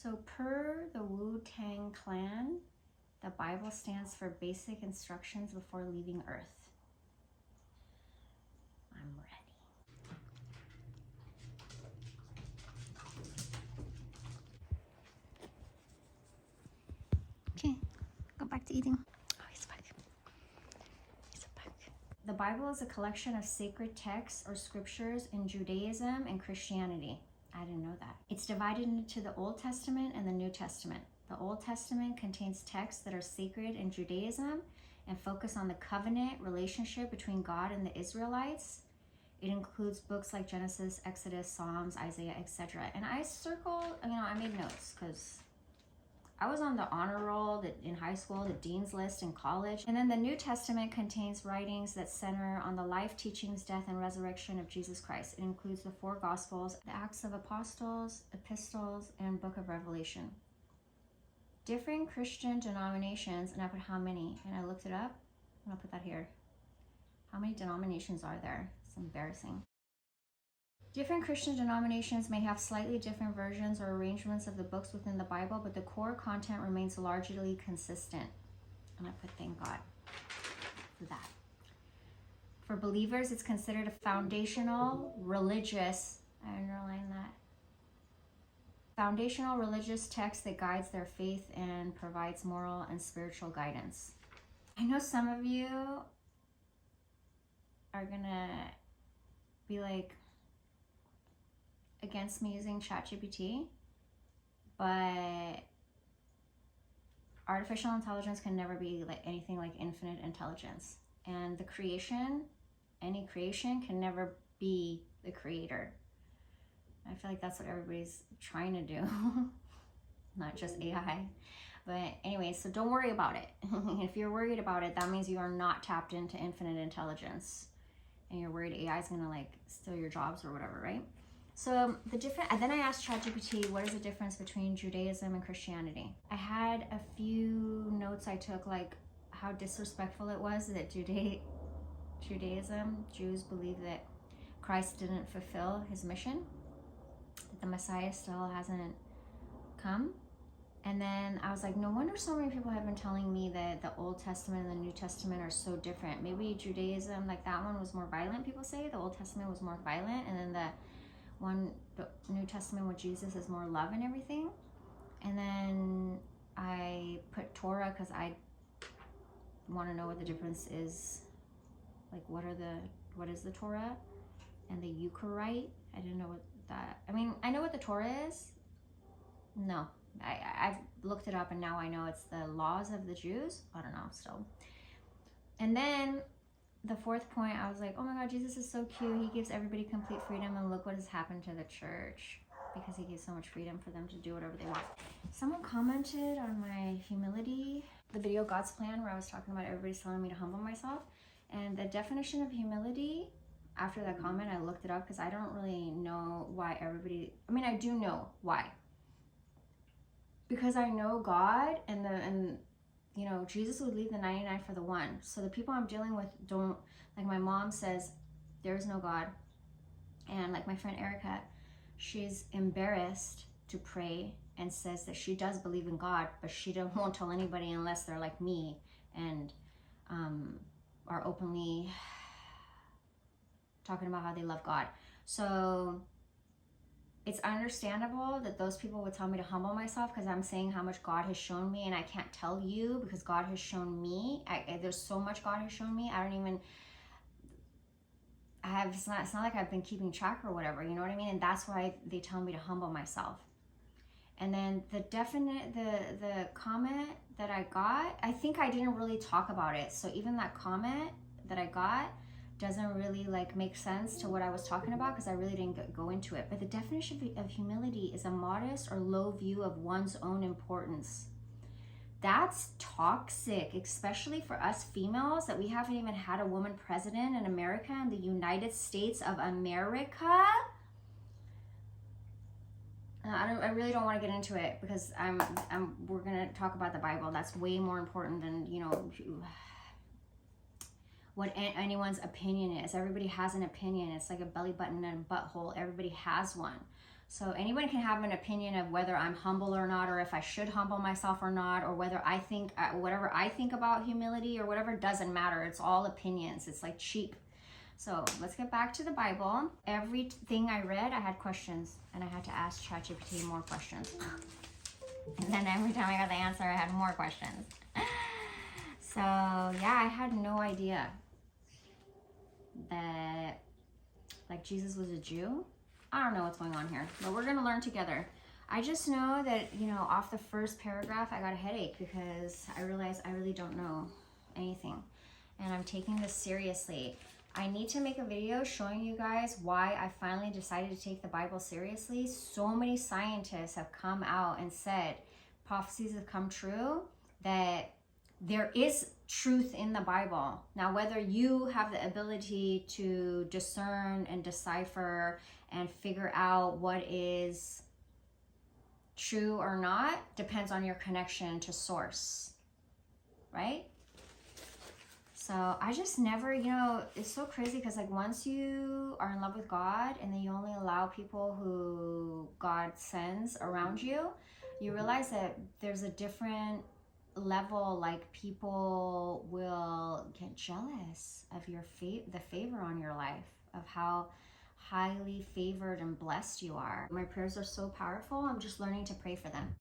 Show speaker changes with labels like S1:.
S1: So per the Wu-Tang Clan, the Bible stands for basic instructions before leaving Earth. I'm ready. Okay, go back to eating. Oh, he's back. He's back. The Bible is a collection of sacred texts or scriptures in Judaism and Christianity. I didn't know that. It's divided into the Old Testament and the New Testament. The Old Testament contains texts that are sacred in Judaism and focus on the covenant relationship between God and the Israelites. It includes books like Genesis, Exodus, Psalms, Isaiah, etc. And I circled, I made notes because I was on the honor roll in high school, the dean's list in college. And then the New Testament contains writings that center on the life, teachings, death, and resurrection of Jesus Christ. It includes the 4 Gospels, the Acts of Apostles, epistles, and Book of Revelation. Different Christian denominations, and I put how many, and I looked it up, and I'll put that here. How many denominations are there? It's embarrassing. Different Christian denominations may have slightly different versions or arrangements of the books within the Bible, but the core content remains largely consistent. And I put thank God for that. For believers, it's considered a foundational religious, I underline that, foundational religious text that guides their faith and provides moral and spiritual guidance. I know some of you are gonna be like, against me using ChatGPT, but artificial intelligence can never be like anything like infinite intelligence, and the creation, any creation, can never be the creator. I feel like that's what everybody's trying to do, not just AI. But anyway, so don't worry about it. If you're worried about it, that means you are not tapped into infinite intelligence, and you're worried AI is gonna like steal your jobs or whatever, right? So then I asked ChatGPT, what is the difference between Judaism and Christianity? I had a few notes I took, like how disrespectful it was that Judaism, Jews believe that Christ didn't fulfill his mission, that the Messiah still hasn't come. And then I was like, no wonder so many people have been telling me that the Old Testament and the New Testament are so different. Maybe Judaism, like that one was more violent, people say. The Old Testament was more violent, and then the New Testament with Jesus is more love and everything. And then I put Torah because I want to know what the difference is. Like, what is the Torah and the Eucharite? I didn't know what that, I know what the Torah is. No, I've looked it up and now I know it's the laws of the Jews. I don't know still. And then the 4th point, I was like, oh my God, Jesus is so cute. He gives everybody complete freedom, and look what has happened to the church because he gives so much freedom for them to do whatever they want. Someone commented on my humility, the video God's Plan, where I was talking about everybody's telling me to humble myself. And the definition of humility, after that comment, I looked it up because I don't really know why everybody, I do know why. Because I know God and Jesus would leave the 99 for the one. So the people I'm dealing with don't, like my mom says, there's no God. And like my friend Erica, she's embarrassed to pray and says that she does believe in God, but she won't tell anybody unless they're like me and are openly talking about how they love God. So it's understandable that those people would tell me to humble myself because I'm saying how much God has shown me, and I can't tell you because God has shown me. There's so much God has shown me. It's not like I've been keeping track or whatever, you know what I mean? And that's why they tell me to humble myself. And then the comment that I got, I think I didn't really talk about it. So even that comment that I got doesn't really like make sense to what I was talking about because I really didn't go into it. But the definition of humility is a modest or low view of one's own importance. That's toxic, especially for us females, that we haven't even had a woman president in America, in the United States of America. I really don't want to get into it because we're gonna talk about the Bible. That's way more important than what anyone's opinion is. Everybody has an opinion. It's like a belly button and a butthole. Everybody has one. So anyone can have an opinion of whether I'm humble or not, or if I should humble myself or not, or whether I think, whatever I think about humility or whatever, doesn't matter. It's all opinions. It's like cheap. So let's get back to the Bible. Everything I read, I had questions, and I had to ask ChatGPT more questions. And then every time I got the answer, I had more questions. So yeah, I had no idea that like Jesus was a Jew. I don't know what's going on here, but we're gonna learn together. I just know that, you know, off the first paragraph, I got a headache because I realized I really don't know anything, and I'm taking this seriously. I need to make a video showing you guys why I finally decided to take the Bible seriously. So many scientists have come out and said prophecies have come true, that there is truth in the Bible. Now, whether you have the ability to discern and decipher and figure out what is true or not depends on your connection to source, right? So I just never, you know, it's so crazy because like once you are in love with God and then you only allow people who God sends around you, you realize that there's a different level, like people will get jealous of your the favor on your life, of how highly favored and blessed you are. My prayers are so powerful. I'm just learning to pray for them.